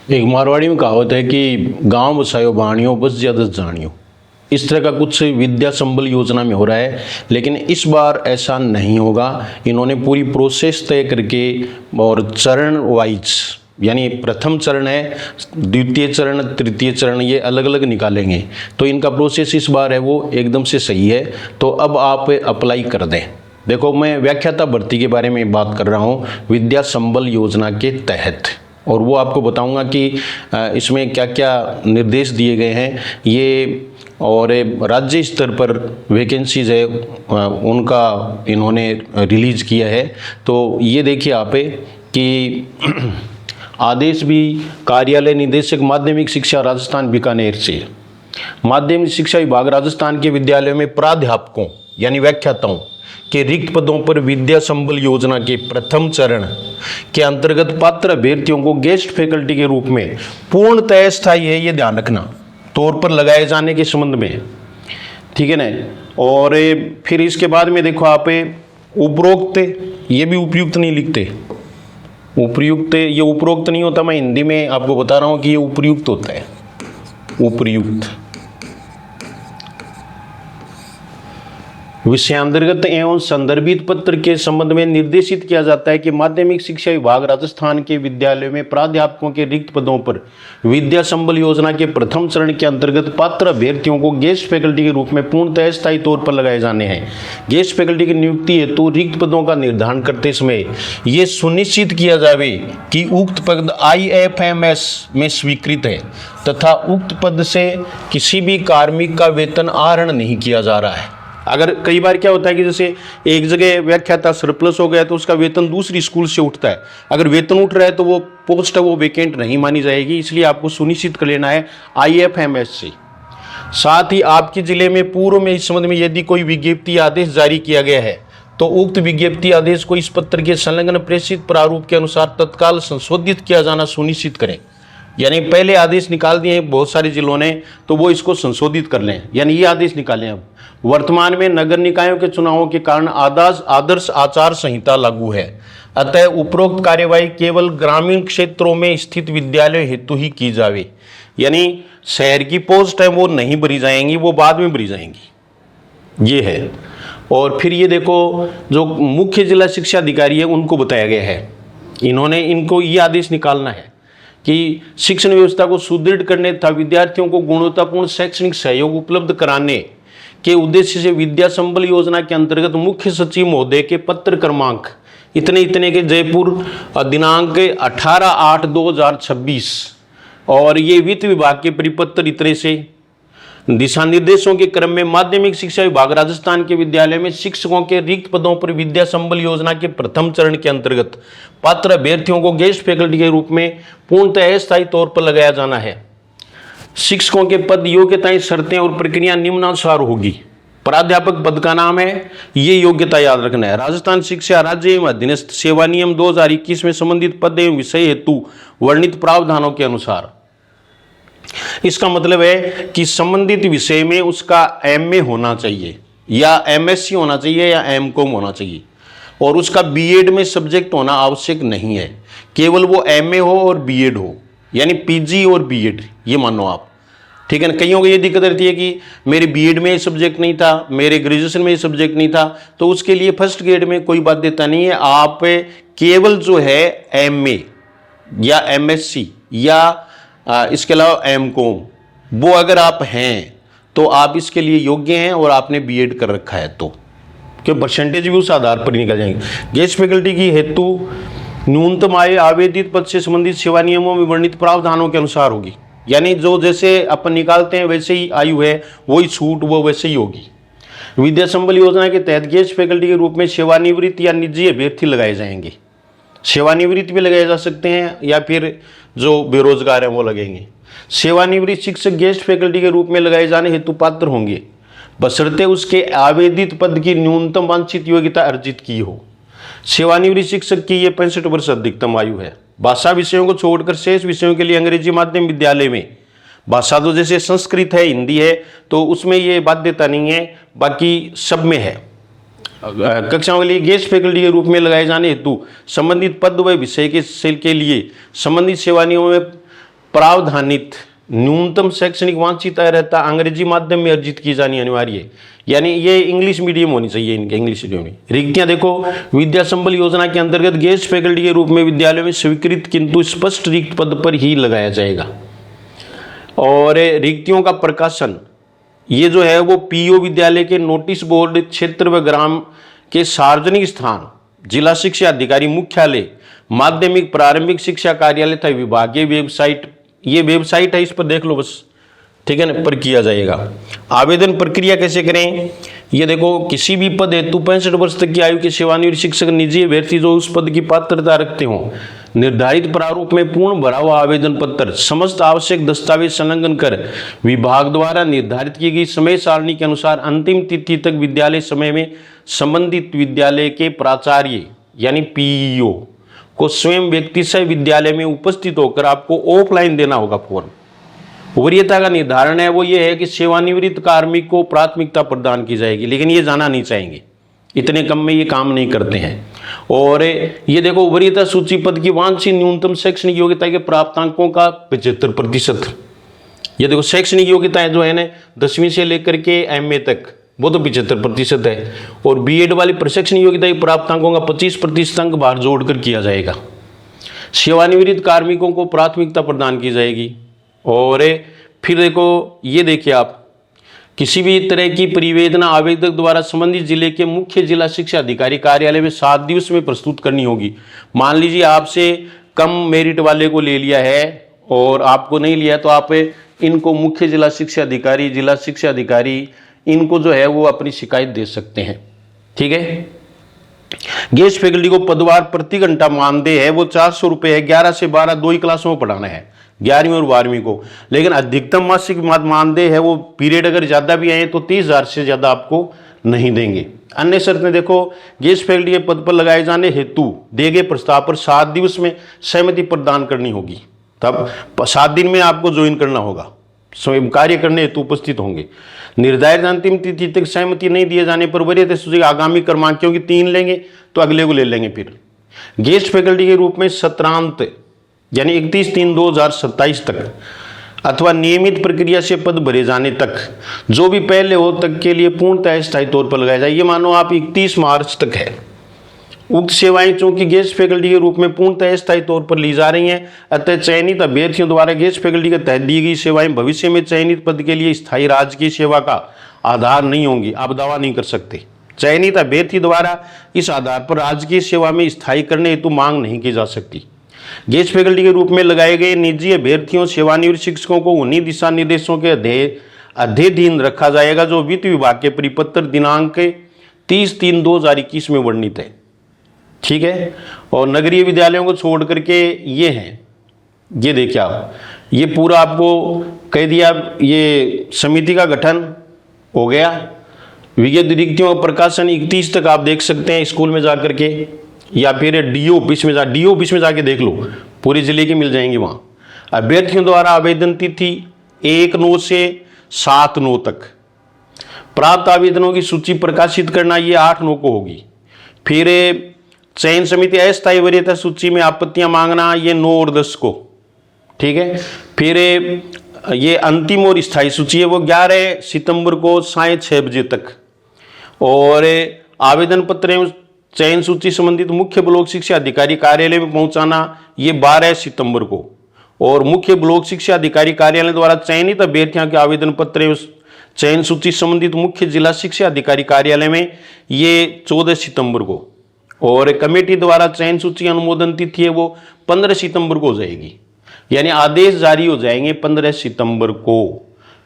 एक मारवाड़ी में कहावत है कि गांव बसायो बाणियों बस ज्यादा जानियो। इस तरह का कुछ विद्या संबल योजना में हो रहा है, लेकिन इस बार ऐसा नहीं होगा। इन्होंने पूरी प्रोसेस तय करके और चरण वाइज, यानी प्रथम चरण है, द्वितीय चरण, तृतीय चरण, ये अलग अलग निकालेंगे। तो इनका प्रोसेस इस बार है वो एकदम से सही है। तो अब आप अप्लाई कर दें। देखो, मैं व्याख्याता भर्ती के बारे में बात कर रहा हूँ विद्या संबल योजना के तहत, और वो आपको बताऊंगा कि इसमें क्या क्या निर्देश दिए गए हैं ये, और राज्य स्तर पर वैकेंसीज है उनका इन्होंने रिलीज किया है। तो ये देखिए आप कि आदेश भी कार्यालय निदेशक माध्यमिक शिक्षा राजस्थान बीकानेर से, माध्यमिक शिक्षा विभाग राजस्थान के विद्यालयों में प्राध्यापकों यानी व्याख्याताओं के रिक्त पदों पर विद्या संबल योजना के प्रथम चरण के अंतर्गत पात्र अभ्यर्थियों को गेस्ट फैकल्टी के रूप में पूर्णतः स्थायी है, ये ध्यान रखना, तौर पर लगाए जाने के संबंध में, ठीक है ना। और फिर इसके बाद में देखो आप उपरोक्त, ये भी उपयुक्त नहीं लिखते, उपयुक्त, ये उपरोक्त नहीं होता, मैं हिंदी में आपको बता रहा हूं कि ये उपयुक्त होता है, उपयुक्त। विषयांतर्गत एवं संदर्भित पत्र के संबंध में निर्देशित किया जाता है कि माध्यमिक शिक्षा विभाग राजस्थान के विद्यालयों में प्राध्यापकों के रिक्त पदों पर विद्या संबल योजना के प्रथम चरण के अंतर्गत पात्र अभ्यर्थियों को गेस्ट फैकल्टी के रूप में पूर्णतः स्थायी तौर पर लगाए जाने हैं। गेस्ट फैकल्टी की नियुक्ति हेतु रिक्त पदों का निर्धारण करते समय ये सुनिश्चित किया जाए कि उक्त पद IFMS में स्वीकृत है तथा उक्त पद से किसी भी कार्मिक का वेतन आहरण नहीं किया जा रहा है। अगर कई बार क्या होता है कि जैसे एक जगह व्याख्याता सरप्लस हो गया तो उसका वेतन दूसरी स्कूल से उठता है, अगर वेतन उठ रहा है तो वो पोस्ट है वो वेकेंट नहीं मानी जाएगी, इसलिए आपको सुनिश्चित कर लेना है IFMS से। साथ ही आपके जिले में पूर्व में इस संबंध में यदि कोई विज्ञप्ति आदेश जारी किया गया है तो उक्त विज्ञप्ति आदेश को इस पत्र के संलग्न प्रेषित प्रारूप के अनुसार तत्काल संशोधित किया जाना सुनिश्चित करें। यानी पहले आदेश निकाल दिए हैं बहुत सारे जिलों ने, तो वो इसको संशोधित कर लें, यानी ये आदेश निकालें। अब वर्तमान में नगर निकायों के चुनावों के कारण आदर्श आचार संहिता लागू है, अतः उपरोक्त कार्यवाही केवल ग्रामीण क्षेत्रों में स्थित विद्यालय हेतु ही की जावे। यानी शहर की पोस्ट है वो नहीं भरी जाएंगी, वो बाद में भरी जाएंगी, ये है। और फिर ये देखो, जो मुख्य जिला शिक्षा अधिकारी है उनको बताया गया है, इनको ये आदेश निकालना है कि शिक्षण व्यवस्था को सुदृढ़ करने तथा विद्यार्थियों को गुणवत्तापूर्ण शैक्षणिक सहयोग उपलब्ध कराने के उद्देश्य से विद्या संबल योजना के अंतर्गत मुख्य सचिव महोदय के पत्र क्रमांक इतने इतने के जयपुर दिनांक 18/8/2026 और ये वित्त विभाग के परिपत्र इतने से दिशा निर्देशों के क्रम में माध्यमिक शिक्षा विभाग राजस्थान के विद्यालय में शिक्षकों के रिक्त पदों पर विद्या संबल योजना के प्रथम चरण के अंतर्गत पात्र अभ्यर्थियों को गेस्ट फैकल्टी के रूप में पूर्णतः स्थायी तौर पर लगाया जाना है। शिक्षकों के पद, योग्यताएं, शर्तें और प्रक्रिया निम्नानुसार होगी। प्राध्यापक पद का नाम है, ये योग्यता याद रखना है। राजस्थान शिक्षा राज्य एवं अधीनस्थ सेवा नियम 2021 में संबंधित पद एवं विषय हेतु वर्णित प्रावधानों के अनुसार। इसका मतलब है कि संबंधित विषय में उसका MA होना चाहिए या MSc होना चाहिए या MCOM होना चाहिए, और उसका B.Ed में सब्जेक्ट होना आवश्यक नहीं है, केवल वो MA हो और B.Ed हो, यानी PG और B.Ed, ये मानो आप, ठीक है ना। कईयों को ये दिक्कत रहती है कि मेरे B.Ed में ये सब्जेक्ट नहीं था, मेरे ग्रेजुएशन में ये सब्जेक्ट नहीं था, तो उसके लिए फर्स्ट ग्रेड में कोई बाध्यता नहीं है। आप केवल जो है MA या MSc या इसके अलावा MCOM, वो अगर आप हैं तो आप इसके लिए योग्य हैं और आपने B.Ed कर रखा है, तो क्यों परसेंटेज भी उस आधार पर निकल जाएंगे। गेस्ट फैकल्टी की हेतु न्यूनतम आय आवेदित पद से संबंधित सेवा नियमों में वर्णित प्रावधानों के अनुसार होगी, यानी जो जैसे अपन निकालते हैं वैसे ही आयु है, वही छूट वो वैसे ही होगी। विद्या संबल योजना के तहत गेस्ट फैकल्टी के रूप में सेवानिवृत्त या निजी अभ्यर्थी लगाए जाएंगे। सेवानिवृत्त भी लगाए जा सकते हैं या फिर जो बेरोजगार हैं वो लगेंगे। सेवानिवृत्त शिक्षक गेस्ट फैकल्टी के रूप में लगाए जाने हेतु पात्र होंगे बशर्ते उसके आवेदित पद की न्यूनतम वांछित योग्यता अर्जित की हो। सेवानिवृत्त शिक्षक की ये 65 वर्ष अधिकतम आयु है। भाषा विषयों को छोड़कर शेष विषयों के लिए अंग्रेजी माध्यम विद्यालय में, भाषा तो जैसे संस्कृत है, हिंदी है, तो उसमें ये बाध्यता नहीं है, बाकी सब में है। कक्षाओं के लिए गेस्ट फैकल्टी के रूप में लगाए जाने हेतु संबंधित पद व विषय के लिए संबंधित सेवा नियमों में प्रावधानित न्यूनतम शैक्षणिक वांछित अर्हता अंग्रेजी माध्यम में अर्जित की जानी अनिवार्य है, यानी ये इंग्लिश मीडियम होनी चाहिए इनके, इंग्लिश मीडियम में। रिक्तियां देखो, विद्या संबल योजना के अंतर्गत गेस्ट फैकल्टी के रूप में विद्यालयों में स्वीकृत किंतु स्पष्ट रिक्त पद पर ही लगाया जाएगा। और रिक्तियों का प्रकाशन ये जो है वो पीओ विद्यालय के नोटिस बोर्ड, क्षेत्र व ग्राम के सार्वजनिक स्थान, जिला शिक्षा अधिकारी मुख्यालय, माध्यमिक प्रारंभिक शिक्षा कार्यालय तथा विभागीय वेबसाइट, ये वेबसाइट है, इस पर देख लो बस, ठीक है ना, पर किया जाएगा। आवेदन प्रक्रिया कैसे करें, ये देखो, किसी भी पद हेतु 65 वर्ष तक की आयु के सेवानिवृत्त शिक्षक निजी अभ्यर्थी जो उस पद की पात्रता रखते हों, निर्धारित प्रारूप में पूर्ण भरा हुआ आवेदन पत्र, समस्त आवश्यक दस्तावेज संलग्न कर विभाग द्वारा निर्धारित की गई समय सारणी के अनुसार अंतिम तिथि तक विद्यालय समय में संबंधित विद्यालय के प्राचार्य यानी पीईओ को स्वयं व्यक्ति से विद्यालय में उपस्थित होकर आपको ऑफलाइन देना होगा फॉर्म। वरीयता का निर्धारण है वो ये है कि सेवानिवृत्त कार्मिक को प्राथमिकता प्रदान की जाएगी, लेकिन ये जाना नहीं चाहेंगे, इतने कम में ये काम नहीं करते हैं। और ये देखो, वरीयता सूची पद की वांछित न्यूनतम शैक्षणिक योग्यता के प्राप्तांकों का 75%। ये देखो, शैक्षणिक योग्यता जो है ना 10वीं से लेकर के एमए तक, वो तो 75% है। और बीएड वाली प्रशिक्षण योग्यता के प्राप्तांकों का 25% अंक बाहर जोड़कर किया जाएगा। सेवानिवृत्त कार्मिकों को प्राथमिकता प्रदान की जाएगी। और फिर देखो, ये देखिए आप, किसी भी तरह की परिवेदना आवेदक द्वारा संबंधित जिले के मुख्य जिला शिक्षा अधिकारी कार्यालय में 7 दिवस में प्रस्तुत करनी होगी। मान लीजिए आपसे कम मेरिट वाले को ले लिया है और आपको नहीं लिया, तो आप इनको मुख्य जिला शिक्षा अधिकारी, जिला शिक्षा अधिकारी, इनको जो है वो अपनी शिकायत दे सकते हैं, ठीक है। गेस्ट फैकल्टी को पदवार प्रति घंटा मानदेय है वो 400 रुपये है। 11 से 12 दो ही क्लासों में पढ़ाना है, 11वीं और 12वीं को। लेकिन अधिकतम मासिक मानदेय है वो, पीरियड अगर ज्यादा भी आए तो 30,000 से ज्यादा आपको नहीं देंगे। अन्य शर्तें देखो, गेस्ट फैकल्टी के पद पर लगाए जाने हेतु दिए गए प्रस्ताव पर 7 दिवस में सहमति प्रदान करनी होगी। तब 7 दिन में आपको ज्वाइन करना होगा, स्वयं कार्य करने हेतु उपस्थित होंगे। निर्धारित अंतिम तिथि तक सहमति नहीं दिए जाने पर वरीयता सूची आगामी क्रमांक, क्योंकि 3 लेंगे तो अगले को ले लेंगे। फिर गेस्ट फैकल्टी के रूप में सत्रांत यानी 31/3/2027 तक अथवा नियमित प्रक्रिया से पद भरे जाने तक, जो भी पहले हो तक के लिए पूर्णतः स्थायी तौर पर लगाया जाए। ये मानो आप 31 मार्च तक है। उक्त सेवाएं चूंकि गेस्ट फैकल्टी के रूप में पूर्णतः स्थायी तौर पर ली जा रही हैं, अतः चयनित अभ्यर्थियों द्वारा गेस्ट फैकल्टी के तहत दी गई सेवाएं भविष्य में चयनित पद के लिए स्थायी राजकीय सेवा का आधार नहीं होंगी। आप दावा नहीं कर सकते। चयनित अभ्यर्थी द्वारा इस आधार पर राजकीय सेवा में स्थायी करने हेतु मांग नहीं की जा सकती। गेस्ट फैकल्टी के रूप में लगाए गए निजी अभ्यर्थियों सेवानिवृत्त शिक्षकों को उन्हीं दिशा निर्देशों के अध्ययन रखा जाएगा जो वित्त विभाग के परिपत्र दिनांक 30/3/2021 में वर्णित है, ठीक है। और नगरीय विद्यालयों को छोड़ करके ये हैं, ये देखिए आप, ये पूरा आपको कह दिया। ये समिति का गठन हो गया। विगत रिक्तियों का प्रकाशन 31 तक आप देख सकते हैं स्कूल में जाकर के, या फिर डीओ ऑफिस में जाके देख लो, पूरे जिले की मिल जाएंगी वहाँ। अभ्यर्थियों द्वारा आवेदन तिथि 1/9 से 7/9 तक। प्राप्त आवेदनों की सूची प्रकाशित करना ये 8/9 को होगी। फिर चयन समिति अस्थायी वरीयता सूची में आपत्तियां मांगना ये 9 और 10 को, ठीक है। फिर ये अंतिम और स्थायी सूची है वो 11 सितंबर को साय 6 बजे तक। और आवेदन पत्र एवं चयन सूची संबंधित मुख्य ब्लॉक शिक्षा अधिकारी कार्यालय में पहुंचाना ये 12 सितंबर को। और मुख्य ब्लॉक शिक्षा अधिकारी कार्यालय द्वारा चयनित अभ्यर्थियों के आवेदन पत्र एवं चयन सूची संबंधित मुख्य जिला शिक्षा अधिकारी कार्यालय में ये 14 सितंबर को। और कमेटी द्वारा चयन सूची अनुमोदन तिथि है वो 15 सितंबर को हो जाएगी, यानी आदेश जारी हो जाएंगे 15 सितंबर को।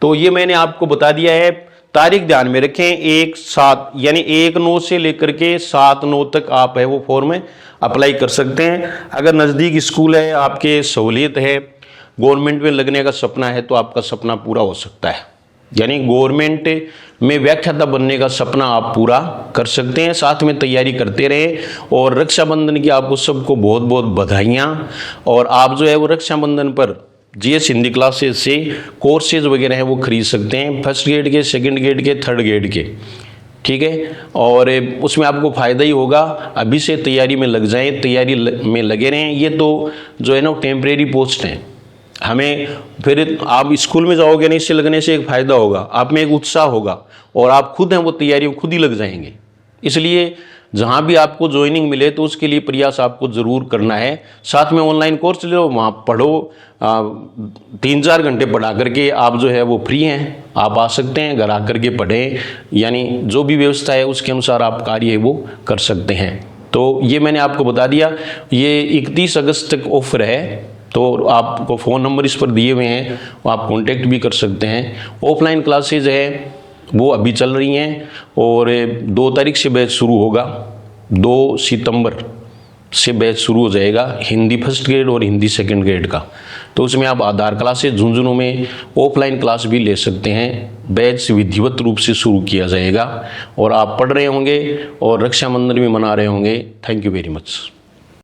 तो ये मैंने आपको बता दिया है, तारीख ध्यान में रखें। 1/7 यानी 1/9 से लेकर के 7/9 तक आप है वो फॉर्म अप्लाई कर सकते हैं। अगर नज़दीक स्कूल है, आपके सहूलियत है, गवर्नमेंट में लगने का सपना है, तो आपका सपना पूरा हो सकता है। यानी गवर्नमेंट में व्याख्याता बनने का सपना आप पूरा कर सकते हैं। साथ में तैयारी करते रहे। और रक्षाबंधन की आपको सबको बहुत बहुत बधाइयाँ। और आप जो है वो रक्षाबंधन पर जीएस हिंदी क्लासेस से कोर्सेज वगैरह हैं वो खरीद सकते हैं, 1st ग्रेड के, 2nd ग्रेड के, 3rd ग्रेड के, ठीक है। और उसमें आपको फ़ायदा ही होगा। अभी से तैयारी में लग जाएं, तैयारी में लगे रहें। ये तो जो है ना टेम्परेरी पोस्ट हैं, हमें फिर आप स्कूल में जाओगे नहीं, इससे लगने से एक फ़ायदा होगा, आप में एक उत्साह होगा और आप खुद हैं वो तैयारियों खुद ही लग जाएंगे। इसलिए जहाँ भी आपको ज्वाइनिंग मिले तो उसके लिए प्रयास आपको ज़रूर करना है। साथ में ऑनलाइन कोर्स लो, वहाँ पढ़ो, 3-4 घंटे पढ़ा करके आप जो है वो फ्री हैं, आप आ सकते हैं, घर आकर के पढ़ें, यानी जो भी व्यवस्था है उसके अनुसार आप कार्य है वो कर सकते हैं। तो ये मैंने आपको बता दिया, ये 31 अगस्त तक ऑफर है, तो आपको फ़ोन नंबर इस पर दिए हुए हैं, आप कांटेक्ट भी कर सकते हैं। ऑफलाइन क्लासेज है वो अभी चल रही हैं और 2 तारीख से बैच शुरू होगा, 2 सितंबर से बैच शुरू हो जाएगा हिंदी फर्स्ट ग्रेड और हिंदी सेकंड ग्रेड का। तो उसमें आप आधार क्लासेज झुंझुनू में ऑफलाइन क्लास भी ले सकते हैं। बैच विधिवत रूप से शुरू किया जाएगा और आप पढ़ रहे होंगे और रक्षाबंधन भी मना रहे होंगे। Thank you very much.